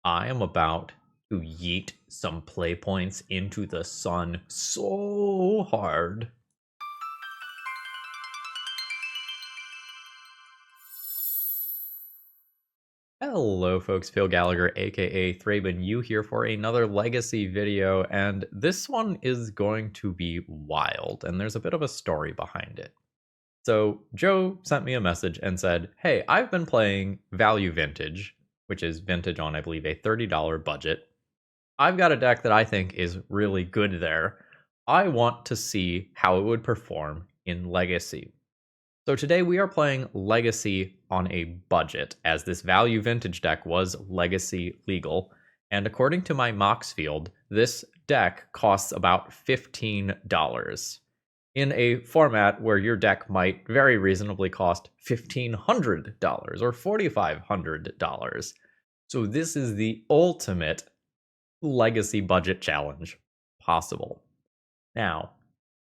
I am about to yeet some play points into the sun so hard. Hello folks, Phil Gallagher aka ThrabenU here for another legacy video, and this one is going to be wild, and there's a bit of a story behind it. So Joe sent me a message and said, hey, I've been playing Value Vintage, which is vintage on I believe a $30 budget. I've got a deck that I think is really good there. I want to see how it would perform in Legacy. So today we are playing Legacy on a budget, as this Value Vintage deck was Legacy legal. And according to my Mox field, this deck costs about $15 in a format where your deck might very reasonably cost $1,500 or $4,500. So this is the ultimate Legacy budget challenge possible. Now,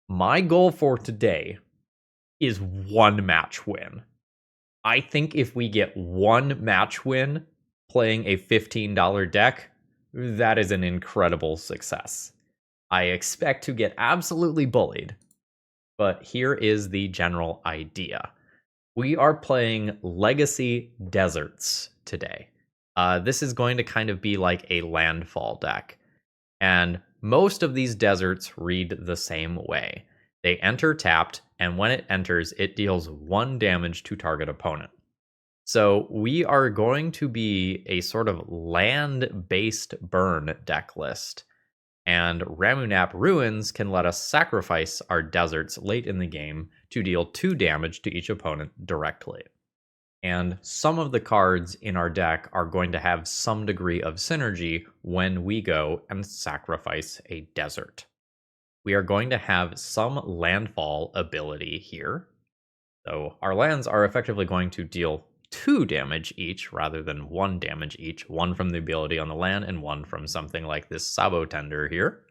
my goal for today is one match win. I think if we get one match win playing a $15 deck, that is an incredible success. I expect to get absolutely bullied, but here is the general idea. We are playing Legacy Deserts today. This is going to kind of be like a landfall deck. And most of these deserts read the same way. They enter tapped, and when it enters, it deals 1 damage to target opponent. So we are going to be a sort of land-based burn deck list. And Ramunap Ruins can let us sacrifice our deserts late in the game to deal 2 damage to each opponent directly. And some of the cards in our deck are going to have some degree of synergy when we go and sacrifice a desert. We are going to have some landfall ability here. So our lands are effectively going to deal 2 damage each rather than 1 damage each. 1 from the ability on the land and 1 from something like this Sabotender here.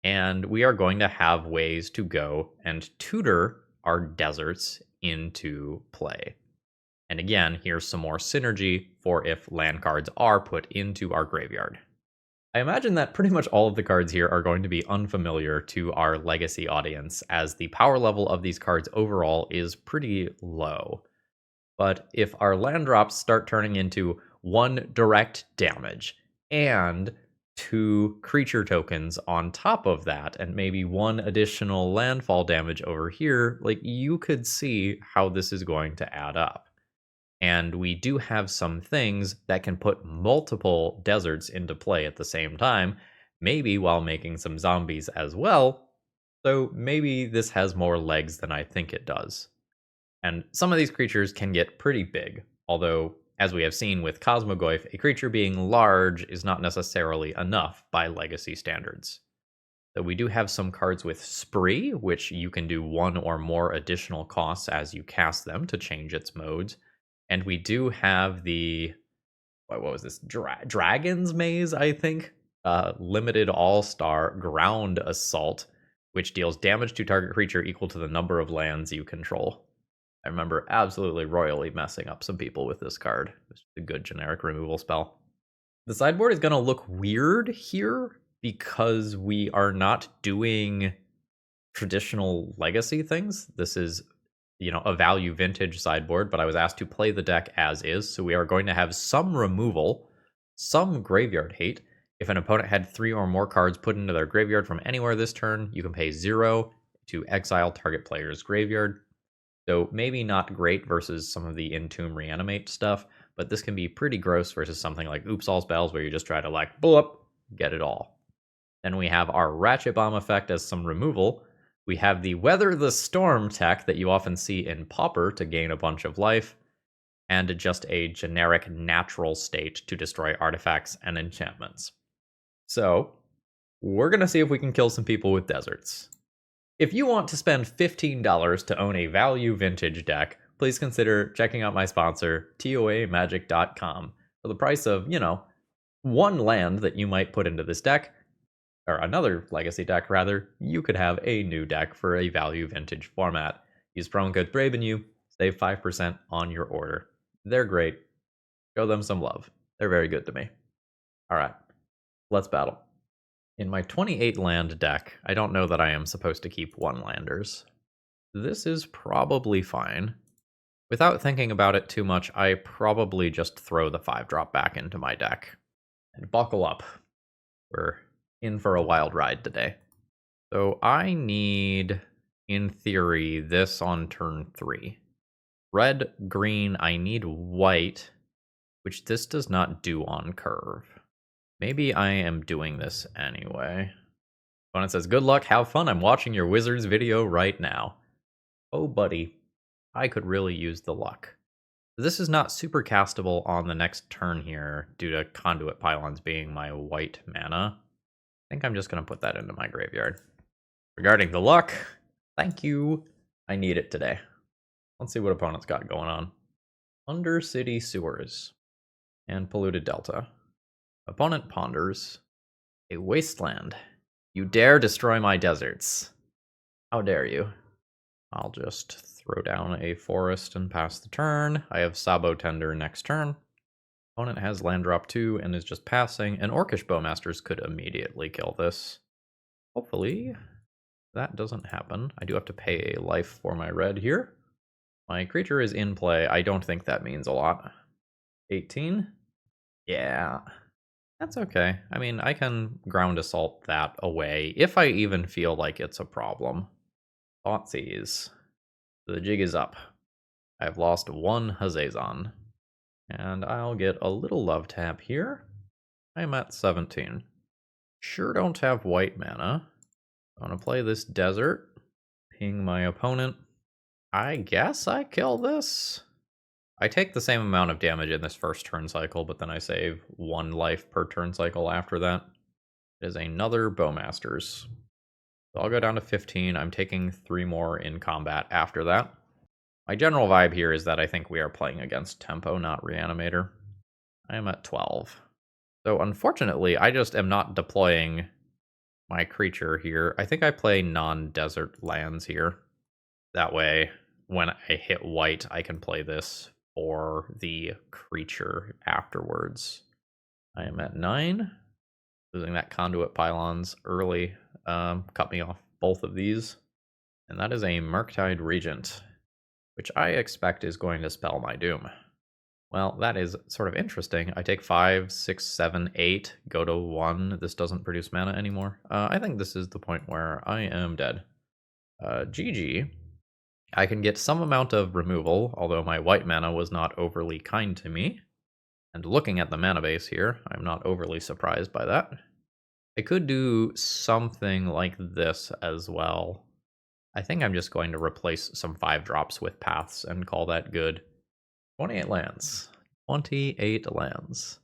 And we are going to have ways to go and tutor our deserts into play. And again, here's some more synergy for if land cards are put into our graveyard. I imagine that pretty much all of the cards here are going to be unfamiliar to our Legacy audience, as the power level of these cards overall is pretty low. But if our land drops start turning into 1 direct damage and 2 creature tokens on top of that, and maybe 1 additional landfall damage over here, like, you could see how this is going to add up. And we do have some things that can put multiple deserts into play at the same time, maybe while making some zombies as well. So maybe this has more legs than I think it does. And some of these creatures can get pretty big, although, as we have seen with Cosmogoyf, a creature being large is not necessarily enough by Legacy standards. So we do have some cards with Spree, which you can do 1 or more additional costs as you cast them to change its modes. And we do have the, what was this? Dragon's Maze, I think? Limited All-Star Ground Assault, which deals damage to target creature equal to the number of lands you control. I remember absolutely royally messing up some people with this card. It's a good generic removal spell. The sideboard is going to look weird here because we are not doing traditional Legacy things. This is, a Value Vintage sideboard, but I was asked to play the deck as is, so we are going to have some removal, some graveyard hate. If an opponent had 3 or more cards put into their graveyard from anywhere this turn, you can pay 0 to exile target player's graveyard. So maybe not great versus some of the Entomb Reanimate stuff, but this can be pretty gross versus something like Oops All Spells, where you just try to blow up, get it all. Then we have our Ratchet Bomb effect as some removal. We have the Weather the Storm tech that you often see in Pauper to gain a bunch of life, and just a generic natural state to destroy artifacts and enchantments. So, we're going to see if we can kill some people with deserts. If you want to spend $15 to own a Value Vintage deck, please consider checking out my sponsor, TOAMagic.com. For the price of, 1 land that you might put into this deck, or another Legacy deck rather, you could have a new deck for a Value Vintage format. Use promo code ThrabenU, save 5% on your order. They're great. Show them some love. They're very good to me. Alright, let's battle. In my 28 land deck, I don't know that I am supposed to keep 1-landers. This is probably fine. Without thinking about it too much, I probably just throw the 5-drop back into my deck. And buckle up. We're in for a wild ride today. So I need, in theory, this on turn 3. Red, green, I need white, which this does not do on curve. Maybe I am doing this anyway. Opponent says, good luck, have fun, I'm watching your Wizards video right now. Oh, buddy, I could really use the luck. This is not super castable on the next turn here due to Conduit Pylons being my white mana. I think I'm just going to put that into my graveyard. Regarding the luck, thank you. I need it today. Let's see what opponent's got going on. Undercity Sewers and Polluted Delta. Opponent ponders a wasteland. You dare destroy my deserts. How dare you? I'll just throw down a forest and pass the turn. I have Sabotender next turn. Opponent has land drop 2 and is just passing. And Orcish Bowmasters could immediately kill this. Hopefully that doesn't happen. I do have to pay a life for my red here. My creature is in play. I don't think that means a lot. 18? Yeah, that's okay. I mean, I can ground assault that away if I even feel like it's a problem. Thoughtseize. The jig is up. I've lost 1 Hazezon. And I'll get a little love tap here. I'm at 17. Sure don't have white mana. I'm gonna play this desert. Ping my opponent. I guess I kill this. I take the same amount of damage in this first turn cycle, but then I save 1 life per turn cycle after that. It is another Bowmasters. So I'll go down to 15. I'm taking 3 more in combat after that. My general vibe here is that I think we are playing against Tempo, not Reanimator. I am at 12. So unfortunately, I just am not deploying my creature here. I think I play non-desert lands here. That way, when I hit white, I can play this for the creature afterwards. I am at 9. Losing that Conduit Pylons early cut me off both of these. And that is a Murktide Regent, which I expect is going to spell my doom. Well, that is sort of interesting. I take 5, 6, 7, 8, go to 1. This doesn't produce mana anymore. I think this is the point where I am dead. GG. I can get some amount of removal, although my white mana was not overly kind to me. And looking at the mana base here, I'm not overly surprised by that. I could do something like this as well. I think I'm just going to replace some 5-drops with paths and call that good. 28 lands. 28 lands.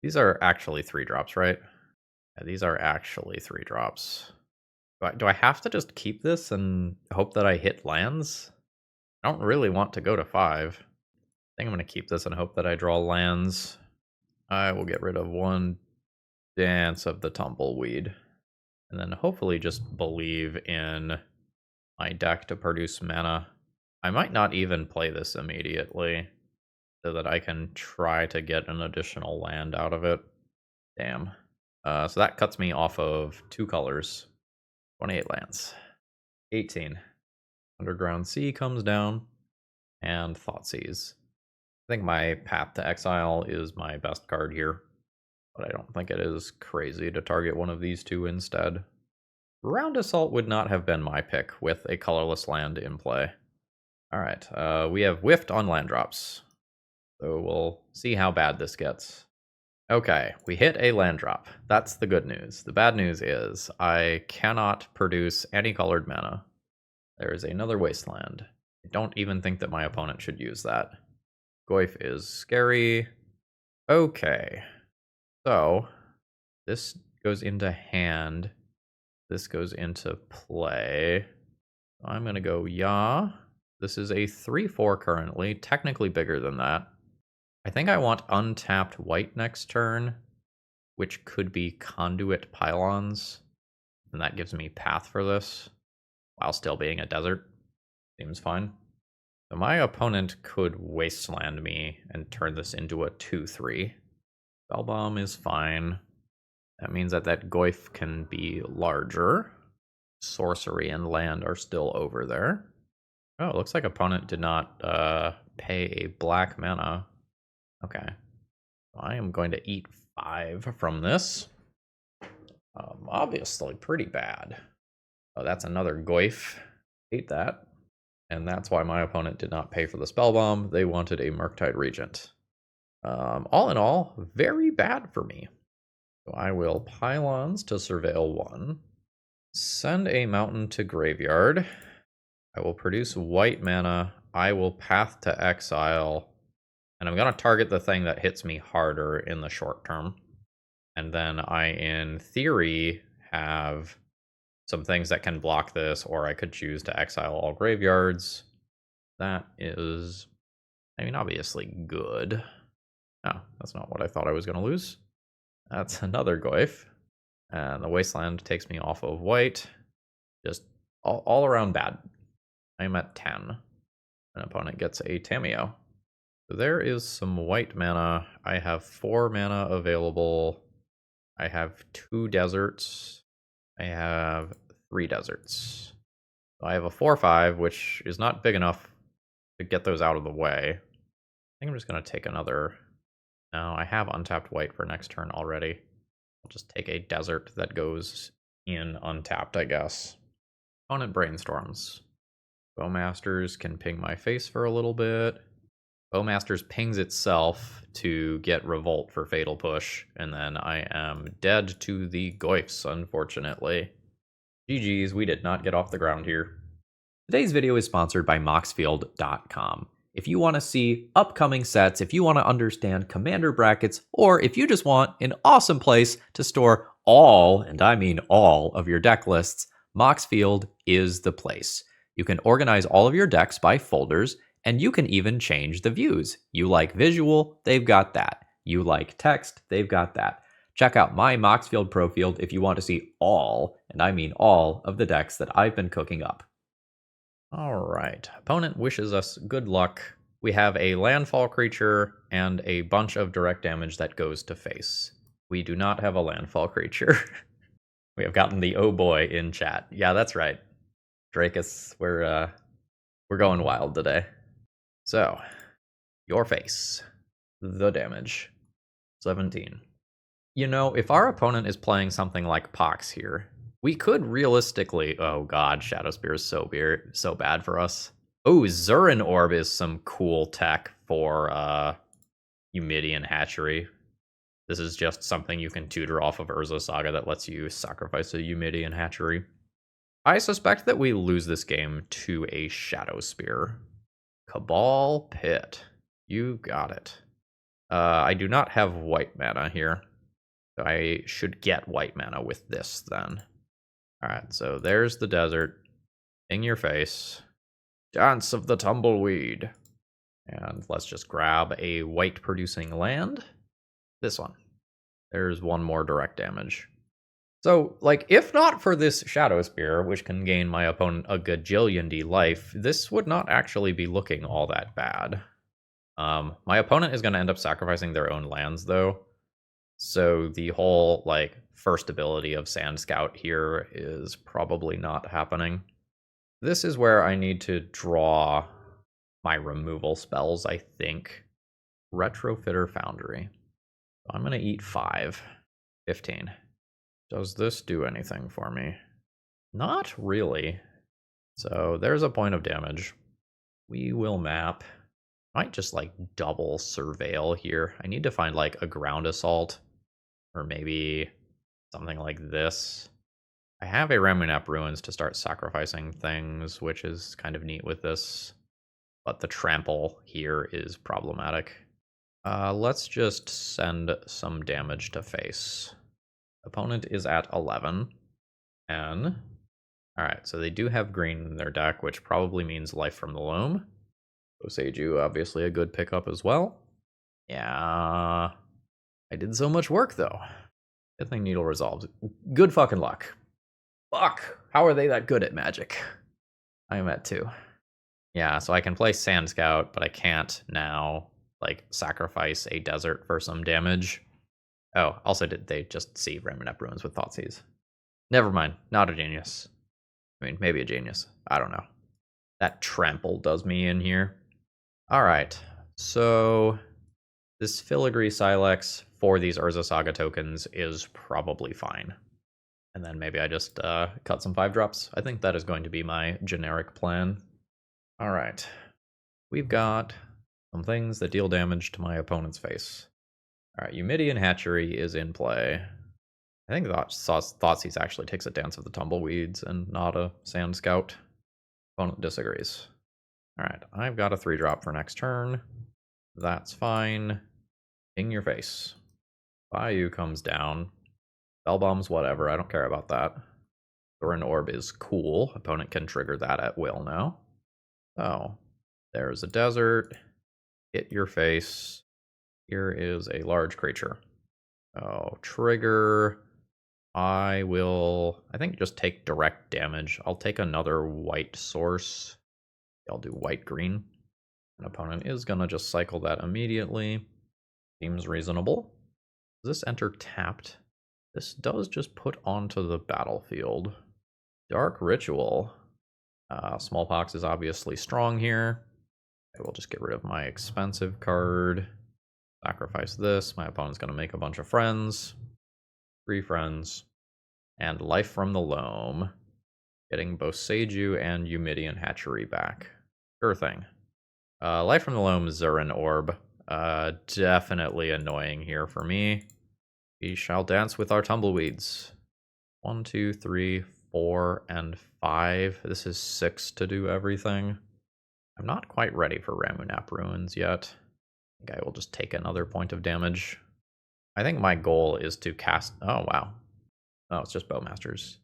These are actually 3-drops, right? Yeah, these are actually 3-drops. Do I have to just keep this and hope that I hit lands? I don't really want to go to 5. I think I'm going to keep this and hope that I draw lands. I will get rid of 1 Dance of the Tumbleweed. And then hopefully just believe in my deck to produce mana. I might not even play this immediately, so that I can try to get an additional land out of it. Damn. So that cuts me off of 2 colors. 28 lands. 18. Underground Sea comes down, and Thoughtseize. I think my Path to Exile is my best card here, but I don't think it is crazy to target one of these 2 instead. Round Assault would not have been my pick with a colorless land in play. Alright, we have whiffed on land drops, so we'll see how bad this gets. Okay, we hit a land drop. That's the good news. The bad news is I cannot produce any colored mana. There is another wasteland. I don't even think that my opponent should use that. Goyf is scary. Okay, so this goes into hand. This goes into play. I'm going to go yeah. This is a 3/4 currently, technically bigger than that. I think I want untapped white next turn, which could be Conduit Pylons, and that gives me path for this, while still being a desert. Seems fine. So my opponent could wasteland me and turn this into a 2/3. Spell Bomb is fine. That means that that Goyf can be larger. Sorcery and land are still over there. Oh, it looks like opponent did not pay a black mana. Okay. I am going to eat 5 from this. Obviously pretty bad. Oh, that's another Goyf. Hate that. And that's why my opponent did not pay for the Spell Bomb. They wanted a Murktide Regent. All in all, very bad for me. So I will Pylons to Surveil 1. Send a Mountain to Graveyard. I will produce white mana. I will Path to Exile. And I'm going to target the thing that hits me harder in the short term. And then I, in theory, have some things that can block this, or I could choose to exile all graveyards. That is, I mean, obviously good. Oh, that's not what I thought I was going to lose. That's another Goyf. And the Wasteland takes me off of white. Just all around bad. I'm at 10. An opponent gets a Tameo. So there is some white mana. I have 4 mana available. I have 2 deserts. I have 3 deserts. So I have a 4/5, which is not big enough to get those out of the way. I think I'm just going to take another. No, I have untapped white for next turn already. I'll just take a desert that goes in untapped, I guess. Opponent brainstorms. Bowmasters can ping my face for a little bit. Bowmasters pings itself to get Revolt for Fatal Push, and then I am dead to the Goyfs, unfortunately. GG's, we did not get off the ground here. Today's video is sponsored by Moxfield.com. If you want to see upcoming sets, if you want to understand commander brackets, or if you just want an awesome place to store all, and I mean all, of your deck lists, Moxfield is the place. You can organize all of your decks by folders, and you can even change the views. You like visual, they've got that. You like text, they've got that. Check out my Moxfield Pro Field if you want to see all, and I mean all, of the decks that I've been cooking up. Alright, opponent wishes us good luck. We have a landfall creature and a bunch of direct damage that goes to face. We do not have a landfall creature. We have gotten the oh boy in chat. Yeah, that's right. Drakus, we're going wild today. So, your face. The damage. 17. You know, if our opponent is playing something like Pox here, we could realistically... Oh god, Shadow Spear is so bad for us. Oh, Zurin Orb is some cool tech for Eumidian Hatchery. This is just something you can tutor off of Urza Saga that lets you sacrifice a Eumidian Hatchery. I suspect that we lose this game to a Shadow Spear. Cabal Pit. You got it. I do not have white mana here. So I should get white mana with this then. Alright, so there's the desert. In your face. Dance of the Tumbleweed. And let's just grab a white producing land. This one. There's one more direct damage. So, like, if not for this Shadow Spear, which can gain my opponent a gajillion D life, this would not actually be looking all that bad. My opponent is going to end up sacrificing their own lands, though. So the whole, like, first ability of Sand Scout here is probably not happening. This is where I need to draw my removal spells, I think. Retrofitter Foundry. I'm going to eat 5. 15. Does this do anything for me? Not really. So there's a point of damage. We will map. Might just like double Surveil here. I need to find like a Ground Assault. Or maybe something like this. I have a Ramunap Ruins to start sacrificing things, which is kind of neat with this. But the trample here is problematic. Let's just send some damage to face. Opponent is at 11. And... Alright, so they do have green in their deck, which probably means Life from the Loam. Oseiju, obviously a good pickup as well. Yeah... I did so much work, though. Good thing Needle resolves. Good fucking luck. Fuck! How are they that good at Magic? I am at 2. Yeah, so I can play Sand Scout, but I can't now, like, sacrifice a desert for some damage. Oh, also did they just see Ramunap Ruins with Thoughtseize? Never mind, not a genius. I mean, maybe a genius. I don't know. That trample does me in here. Alright, so this Filigree Silex for these Urza Saga tokens is probably fine. And then maybe I just cut some 5-drops. I think that is going to be my generic plan. Alright, we've got some things that deal damage to my opponent's face. Alright, Eumidian Hatchery is in play. I think Thoughtseize actually takes a Dance of the Tumbleweeds and not a Sand Scout. Opponent disagrees. Alright, I've got a 3-drop for next turn. That's fine. Ping your face. Bayou comes down. Spell bombs, whatever, I don't care about that. Thorin Orb is cool. Opponent can trigger that at will now. Oh, there's a desert. Hit your face. Here is a large creature. Oh, trigger. I will, I think, just take direct damage. I'll take another white source. I'll do white-green. An opponent is going to just cycle that immediately. Seems reasonable. Does this enter tapped? This does just put onto the battlefield. Dark Ritual. Smallpox is obviously strong here. I will just get rid of my expensive card. Sacrifice this. My opponent's going to make a bunch of friends. 3 friends. And Life from the Loam. Getting both Seiju and Eumidian Hatchery back. Sure thing. Life from the Loam, Zurin Orb. Definitely annoying here for me. We shall dance with our tumbleweeds. 1, 2, 3, 4, and 5. This is 6 to do everything. I'm not quite ready for Ramunap Ruins yet. I think I will just take another point of damage. I think my goal is to cast... Oh, wow. Oh, it's just Bowmasters.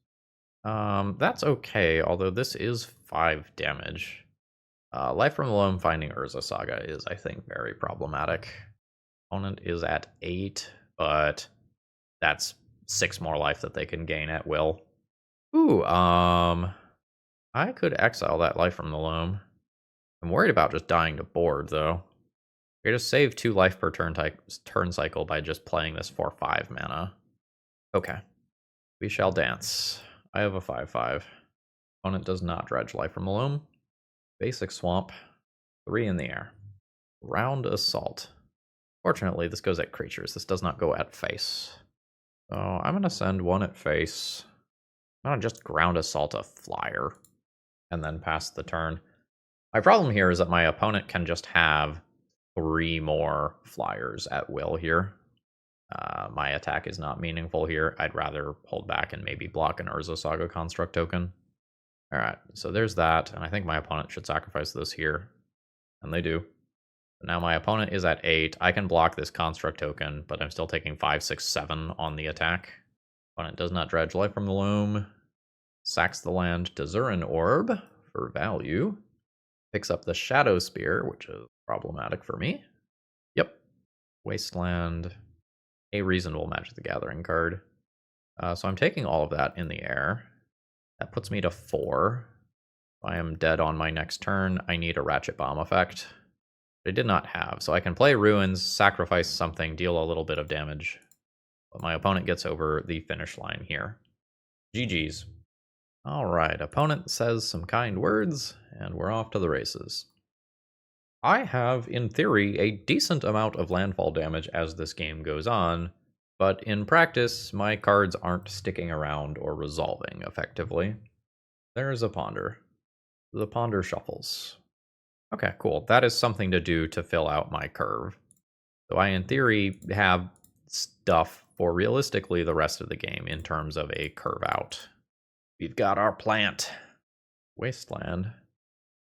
That's okay, although this is 5 damage. Life from the Loam finding Urza Saga is, I think, very problematic. Opponent is at 8, but that's 6 more life that they can gain at will. Ooh, I could exile that Life from the Loam. I'm worried about just dying to board, though. I just save 2 life per turn cycle by just playing this for 5 mana. Okay. We shall dance. I have a 5/5. Opponent does not dredge Life from the Loam. Basic Swamp. 3 in the air. Round Assault. Fortunately, this goes at creatures. This does not go at face. So I'm going to send 1 at face. I'm going to just Ground Assault a flyer. And then pass the turn. My problem here is that my opponent can just have 3 more flyers at will here. My attack is not meaningful here. I'd rather hold back and maybe block an Urza Saga Construct token. Alright, so there's that, and I think my opponent should sacrifice this here. And they do. Now my opponent is at 8. I can block this Construct token, but I'm still taking 5, 6, 7 on the attack. Opponent does not dredge Life from the Loam. Sacks the land to Zurin Orb for value. Picks up the Shadow Spear, which is problematic for me. Yep. Wasteland. A reasonable Magic the Gathering card. So I'm taking all of that in the air. That puts me to 4. If I am dead on my next turn, I need a Ratchet Bomb effect. I did not have, so I can play Ruins, sacrifice something, deal a little bit of damage. But my opponent gets over the finish line here. GG's. Alright, opponent says some kind words, and we're off to the races. I have, in theory, a decent amount of landfall damage as this game goes on, but in practice, my cards aren't sticking around or resolving effectively. There's a Ponder. The Ponder shuffles. Okay, cool. That is something to do to fill out my curve. So I, in theory, have stuff for realistically the rest of the game in terms of a curve out. We've got our plant. Wasteland.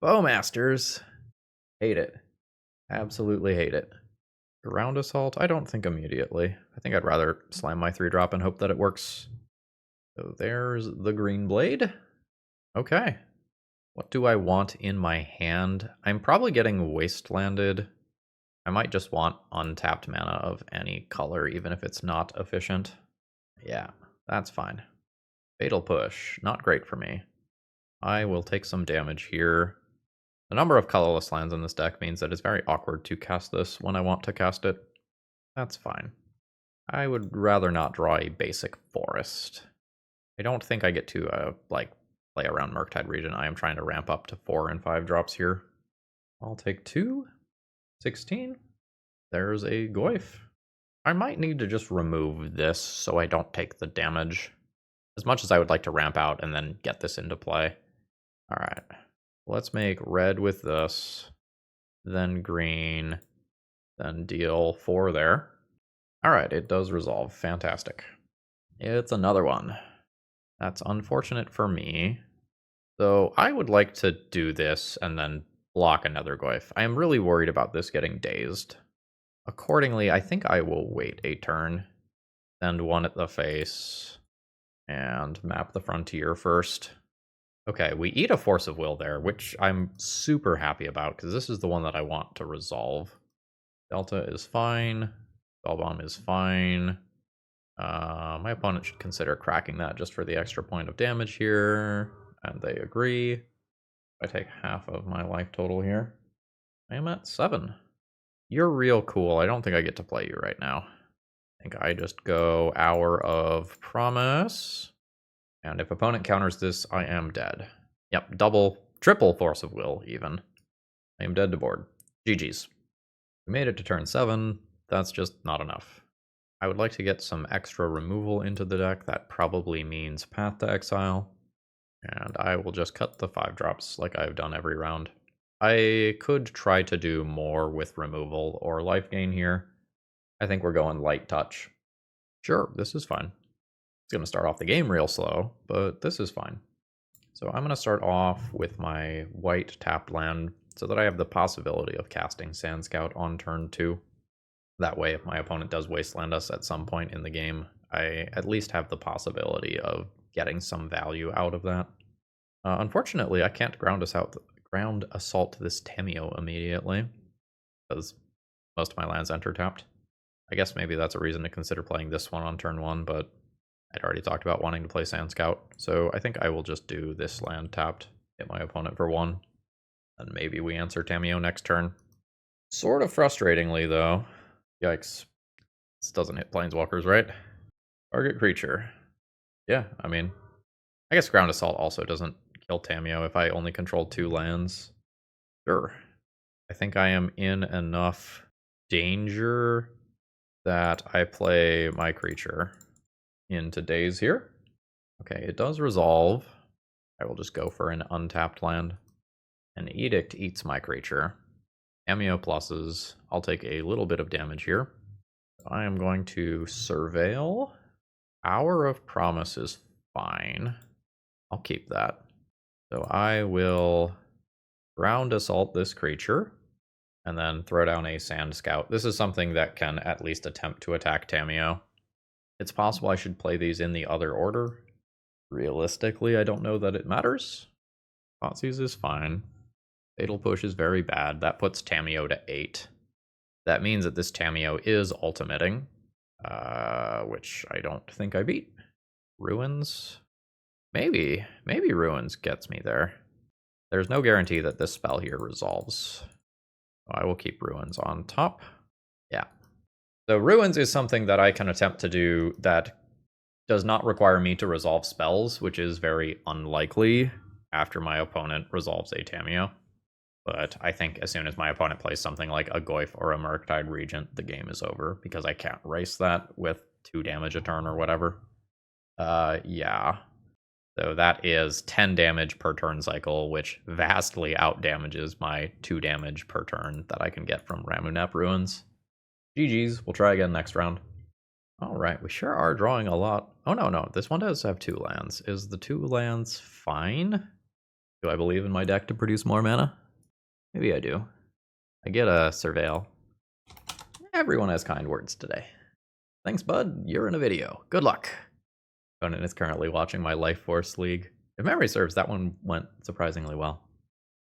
Bowmasters. Hate it. Absolutely hate it. Ground Assault? I don't think immediately. I think I'd rather slam my 3-drop and hope that it works. So there's the Green Blade. Okay. What do I want in my hand? I'm probably getting Wastelanded. I might just want untapped mana of any color, even if it's not efficient. Yeah, that's fine. Fatal Push. Not great for me. I will take some damage here. The number of colorless lands in this deck means that it's very awkward to cast this when I want to cast it. That's fine. I would rather not draw a basic forest. I don't think I get to, like, play around Murktide region. I am trying to ramp up to 4 and 5 drops here. I'll take 2. 16. There's a Goyf. I might need to just remove this so I don't take the damage. As much as I would like to ramp out and then get this into play. Alright. Let's make red with this. Then green. Then deal 4 there. Alright, it does resolve. Fantastic. It's another one. That's unfortunate for me. So I would like to do this and then block another Goyf. I am really worried about this getting dazed. Accordingly, I think I will wait a turn. Send one at the face. And map the frontier first. Okay, we eat a Force of Will there, which I'm super happy about, because this is the one that I want to resolve. Delta is fine. Spellbomb is fine. My opponent should consider cracking that just for the extra point of damage here. And they agree. I take half of my life total here. I am at 7. You're real cool. I don't think I get to play you right now. I think I just go Hour of Promise. And if opponent counters this, I am dead. Yep, triple Force of Will, even. I am dead to board. GG's. We made it to turn 7. That's just not enough. I would like to get some extra removal into the deck. That probably means Path to Exile. And I will just cut the 5 drops like I've done every round. I could try to do more with removal or life gain here. I think we're going light touch. Sure, this is fine. It's going to start off the game real slow, but this is fine. So I'm going to start off with my white tapped land so that I have the possibility of casting Sand Scout on turn 2. That way, if my opponent does wasteland us at some point in the game, I at least have the possibility of getting some value out of that. Unfortunately, I can't ground assault this Tamiyo immediately, because most of my lands enter tapped. I guess maybe that's a reason to consider playing this one on turn 1, but I'd already talked about wanting to play Sand Scout, so I think I will just do this land tapped, hit my opponent for 1, and maybe we answer Tamiyo next turn. Sort of frustratingly, though. Yikes. This doesn't hit Planeswalkers, right? Target creature. Yeah, I mean, I guess Ground Assault also doesn't kill Tamiyo if I only control 2 lands. Sure. I think I am in enough danger that I play my creature into Daze here. Okay, it does resolve. I will just go for an untapped land. An Edict eats my creature. Tamiyo pluses. I'll take a little bit of damage here. I am going to Surveil. Hour of Promise is fine. I'll keep that. So I will Ground Assault this creature, and then throw down a Sand Scout. This is something that can at least attempt to attack Tamiyo. It's possible I should play these in the other order. Realistically, I don't know that it matters. Thoughtseize is fine. Fatal Push is very bad. That puts Tamiyo to 8. That means that this Tamiyo is ultimating, which I don't think I beat. Ruins? Maybe Ruins gets me there. There's no guarantee that this spell here resolves. I will keep Ruins on top. Yeah. So Ruins is something that I can attempt to do that does not require me to resolve spells, which is very unlikely after my opponent resolves a Tamiyo. But I think as soon as my opponent plays something like a Goyf or a Murktide Regent, the game is over, because I can't race that with 2 damage a turn or whatever. Yeah. So that is 10 damage per turn cycle, which vastly outdamages my 2 damage per turn that I can get from Ramunap Ruins. GG's, we'll try again next round. Alright, we sure are drawing a lot. Oh no, this one does have 2 lands. Is the 2 lands fine? Do I believe in my deck to produce more mana? Maybe I do. I get a Surveil. Everyone has kind words today. Thanks, bud. You're in a video. Good luck. Opponent is currently watching my Life Force League. If memory serves, that one went surprisingly well.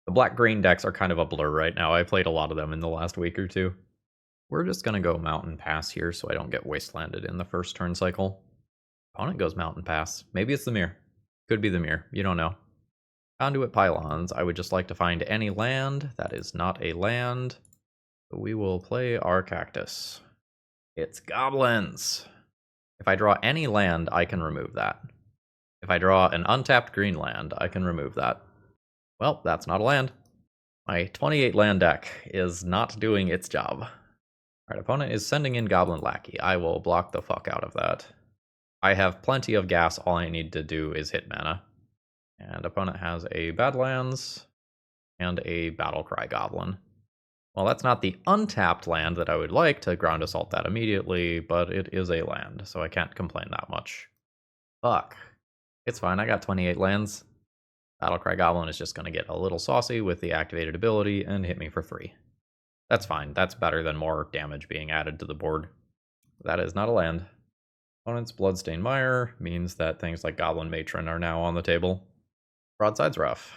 The black-green decks are kind of a blur right now. I played a lot of them in the last week or 2. We're just going to go Mountain Pass here so I don't get wastelanded in the first turn cycle. Opponent goes Mountain Pass. Maybe it's the Mirror. Could be the Mirror. You don't know. Conduit Pylons. I would just like to find any land that is not a land. So we will play our Cactus. It's goblins. If I draw any land, I can remove that. If I draw an untapped green land, I can remove that. Well, that's not a land. My 28 land deck is not doing its job. Alright, opponent is sending in Goblin Lackey. I will block the fuck out of that. I have plenty of gas, all I need to do is hit mana. And opponent has a Badlands and a Battlecry Goblin. Well, that's not the untapped land that I would like to ground assault that immediately, but it is a land, so I can't complain that much. Fuck. It's fine, I got 28 lands. Battlecry Goblin is just going to get a little saucy with the activated ability and hit me for 3. That's fine, that's better than more damage being added to the board. That is not a land. Opponent's Bloodstained Mire means that things like Goblin Matron are now on the table. Broadside's rough.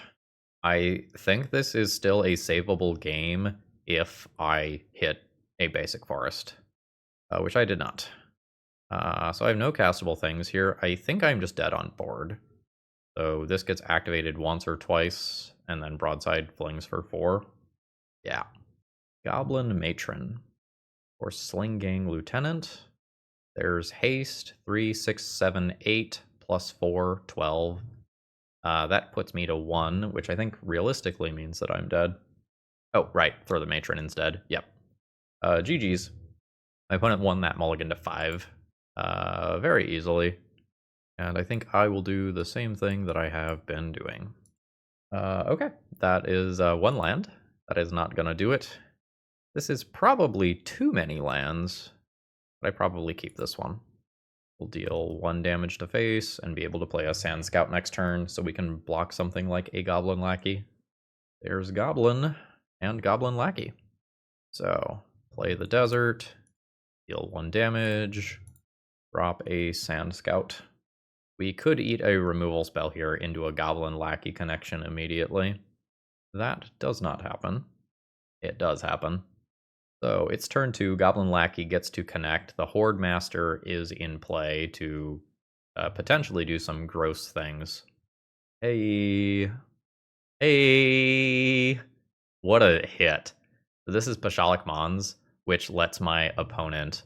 I think this is still a savable game if I hit a basic forest, which I did not. So I have no castable things here. I think I'm just dead on board. So this gets activated once or twice, and then Broadside flings for 4. Yeah. Goblin Matron. Or Sling Gang Lieutenant. There's Haste, 3, 6, 7, 8, plus 4, 12. That puts me to 1, which I think realistically means that I'm dead. Oh, right, throw the Matron instead. Yep. GG's. My opponent won that mulligan to 5 very easily. And I think I will do the same thing that I have been doing. Okay, that is 1 land. That is not going to do it. This is probably too many lands, but I probably keep this one. We'll deal 1 damage to face and be able to play a Sand Scout next turn so we can block something like a Goblin Lackey. There's Goblin and Goblin Lackey. So, play the Desert, deal 1 damage, drop a Sand Scout. We could eat a removal spell here into a Goblin Lackey connection immediately. That does not happen. It does happen. So it's turn 2, Goblin Lackey gets to connect. The Horde Master is in play to potentially do some gross things. Hey. Hey. What a hit. This is Pashalik Mons, which lets my opponent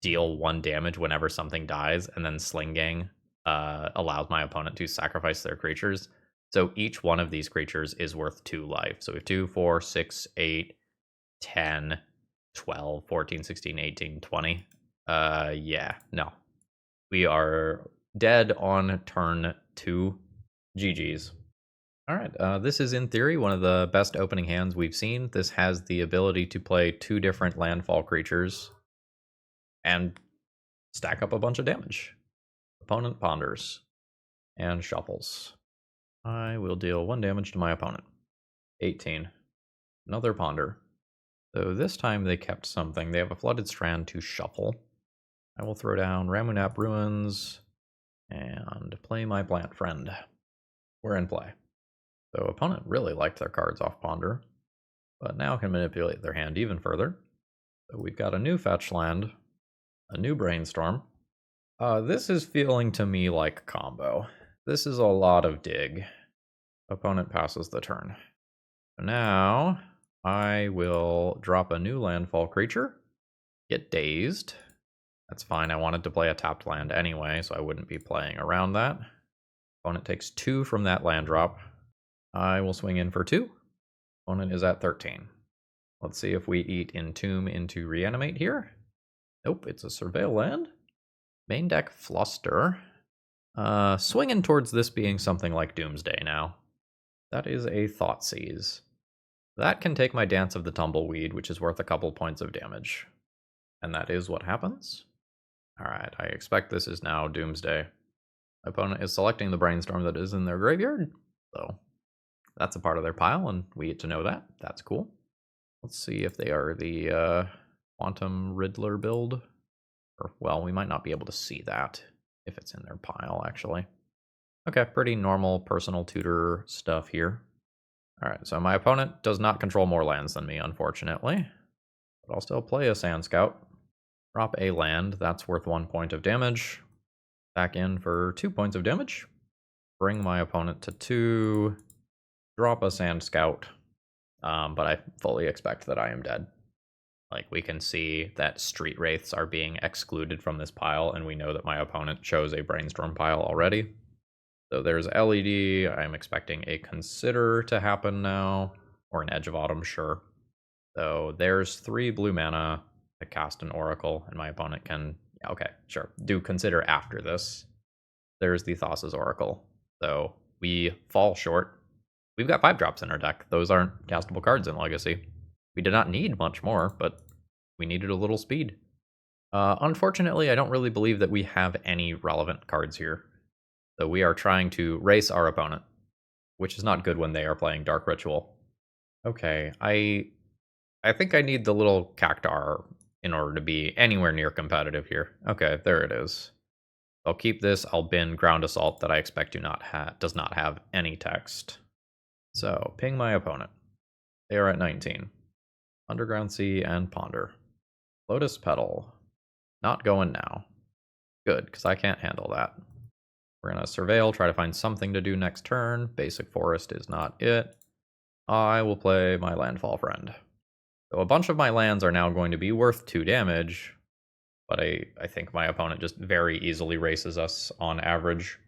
deal 1 damage whenever something dies, and then Sling Gang allows my opponent to sacrifice their creatures. So each one of these creatures is worth 2 life. So we have 2, 4, 6, 8, 10, 12, 14, 16, 18, 20. Yeah, no. We are dead on turn 2. GG's. Alright, this is in theory one of the best opening hands we've seen. This has the ability to play 2 different landfall creatures and stack up a bunch of damage. Opponent ponders and shuffles. I will deal 1 damage to my opponent. 18. Another ponder. So this time they kept something. They have a Flooded Strand to shuffle. I will throw down Ramunap Ruins and play my Plant Friend. We're in play. So opponent really liked their cards off ponder, but now can manipulate their hand even further. So we've got a new fetch land, a new Brainstorm. This is feeling to me like combo. This is a lot of dig. Opponent passes the turn. So now I will drop a new landfall creature, get dazed. That's fine, I wanted to play a tapped land anyway, so I wouldn't be playing around that. Opponent takes 2 from that land drop. I will swing in for 2. Opponent is at 13. Let's see if we eat Entomb into Reanimate here. Nope, it's a Surveil land. Main deck Fluster. Swinging towards this being something like Doomsday now. That is a Thoughtseize. That can take my Dance of the Tumbleweed, which is worth a couple points of damage. And that is what happens. Alright, I expect this is now Doomsday. My opponent is selecting the Brainstorm that is in their graveyard, so that's a part of their pile, and we get to know that. That's cool. Let's see if they are the Quantum Riddler build. Or, well, we might not be able to see that if it's in their pile, actually. Okay, pretty normal personal tutor stuff here. Alright, so my opponent does not control more lands than me, unfortunately. But I'll still play a Sand Scout. Drop a land, that's worth 1 point of damage. Back in for 2 points of damage. Bring my opponent to 2. Drop a Sand Scout. But I fully expect that I am dead. Like, we can see that Street Wraiths are being excluded from this pile, and we know that my opponent chose a Brainstorm pile already. So there's LED. I'm expecting a Consider to happen now, or an Edge of Autumn, sure. So there's 3 blue mana to cast an Oracle, and my opponent can, yeah, okay, sure, do Consider after this. There's the Thassa's Oracle. So we fall short. We've got 5-drops in our deck. Those aren't castable cards in Legacy. We did not need much more, but we needed a little speed. Unfortunately, I don't really believe that we have any relevant cards here. So we are trying to race our opponent, which is not good when they are playing Dark Ritual. Okay, I think I need the little Cactuar in order to be anywhere near competitive here. Okay, there it is. I'll keep this. I'll bin Ground Assault that I expect does not have any text. So, ping my opponent. They are at 19. Underground Sea and Ponder. Lotus Petal. Not going now. Good, because I can't handle that. We're going to Surveil, try to find something to do next turn. Basic Forest is not it. I will play my Landfall Friend. So a bunch of my lands are now going to be worth 2 damage, but I think my opponent just very easily races us on average.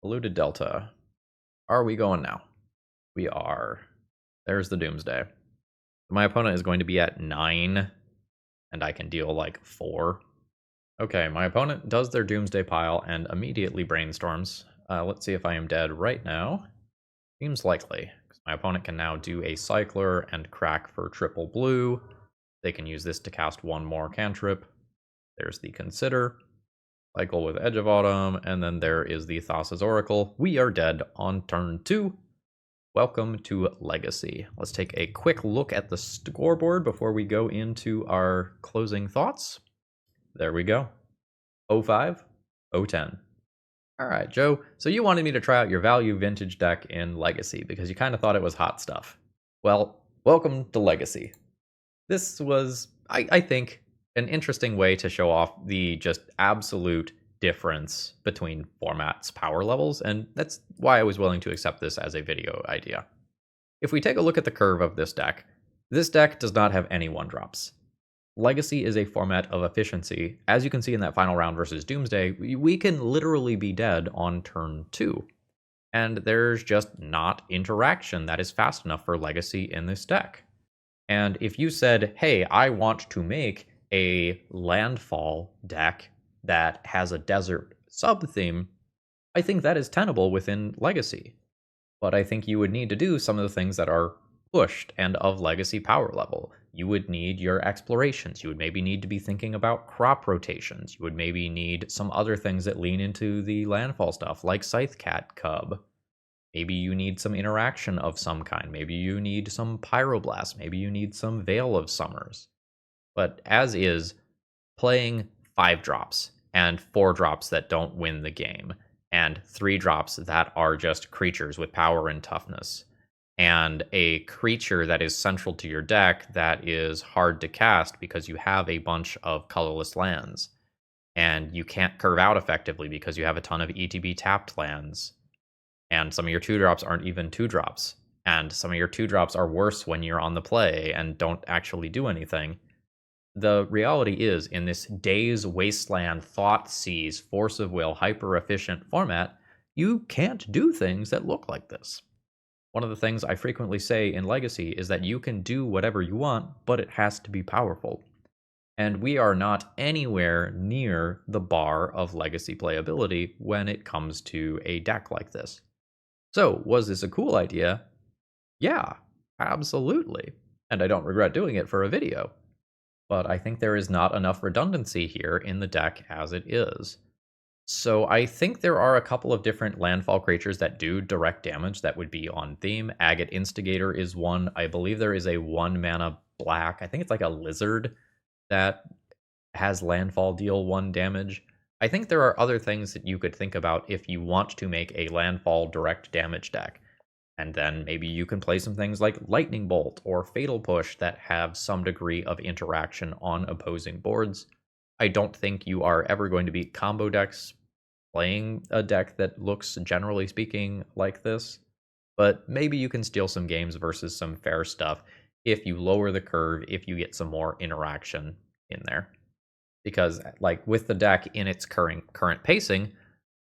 Polluted Delta. Are we going now? We are. There's the Doomsday. My opponent is going to be at 9, and I can deal like 4. Okay, my opponent does their Doomsday pile and immediately brainstorms. Let's see if I am dead right now. Seems likely, because my opponent can now do a Cycler and crack for triple blue. They can use this to cast 1 more cantrip. There's the Consider. Cycle with Edge of Autumn, and then there is the Thassa's Oracle. We are dead on turn 2. Welcome to Legacy. Let's take a quick look at the scoreboard before we go into our closing thoughts. There we go. 05, 010. All right, Joe. So you wanted me to try out your value vintage deck in Legacy because you kind of thought it was hot stuff. Well, welcome to Legacy. This was, I think, an interesting way to show off the just absolute difference between formats' power levels, and that's why I was willing to accept this as a video idea. If we take a look at the curve of this deck does not have any 1-drops. Legacy is a format of efficiency. As you can see in that final round versus Doomsday, we can literally be dead on turn 2. And there's just not interaction that is fast enough for Legacy in this deck. And if you said, hey, I want to make a landfall deck that has a desert sub-theme, I think that is tenable within Legacy. But I think you would need to do some of the things that are pushed and of Legacy power level. You would need your explorations. You would maybe need to be thinking about crop rotations. You would maybe need some other things that lean into the landfall stuff, like Scythecat Cub. Maybe you need some interaction of some kind. Maybe you need some Pyroblast. Maybe you need some Veil of Summers. But as is, playing 5-drops and 4-drops that don't win the game, and 3-drops that are just creatures with power and toughness, and a creature that is central to your deck that is hard to cast because you have a bunch of colorless lands, and you can't curve out effectively because you have a ton of ETB tapped lands, and some of your 2-drops aren't even 2-drops, and some of your 2-drops are worse when you're on the play and don't actually do anything. The reality is, in this Days Wasteland, Thoughtseize, Force of Will, hyper-efficient format, you can't do things that look like this. One of the things I frequently say in Legacy is that you can do whatever you want, but it has to be powerful. And we are not anywhere near the bar of Legacy playability when it comes to a deck like this. So, was this a cool idea? Yeah, absolutely. And I don't regret doing it for a video. But I think there is not enough redundancy here in the deck as it is. So I think there are a couple of different landfall creatures that do direct damage that would be on theme. Agate Instigator is one. I believe there is a 1-mana black. I think it's like a lizard that has landfall deal 1 damage. I think there are other things that you could think about if you want to make a landfall direct damage deck. And then maybe you can play some things like Lightning Bolt or Fatal Push that have some degree of interaction on opposing boards. I don't think you are ever going to beat combo decks playing a deck that looks, generally speaking, like this. But maybe you can steal some games versus some fair stuff if you lower the curve, if you get some more interaction in there. Because like with the deck in its current pacing,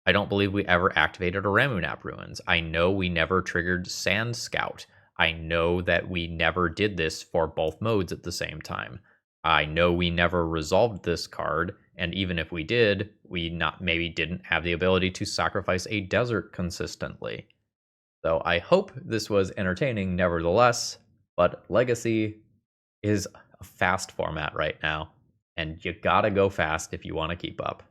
I don't believe we ever activated a Ramunap Ruins. I know we never triggered Sand Scout. I know that we never did this for both modes at the same time. I know we never resolved this card, and even if we did, we maybe didn't have the ability to sacrifice a desert consistently. So I hope this was entertaining nevertheless, but Legacy is a fast format right now, and you gotta go fast if you want to keep up.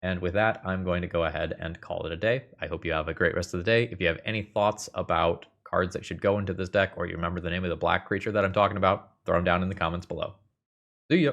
And with that, I'm going to go ahead and call it a day. I hope you have a great rest of the day. If you have any thoughts about cards that should go into this deck, or you remember the name of the black creature that I'm talking about, throw them down in the comments below. See ya!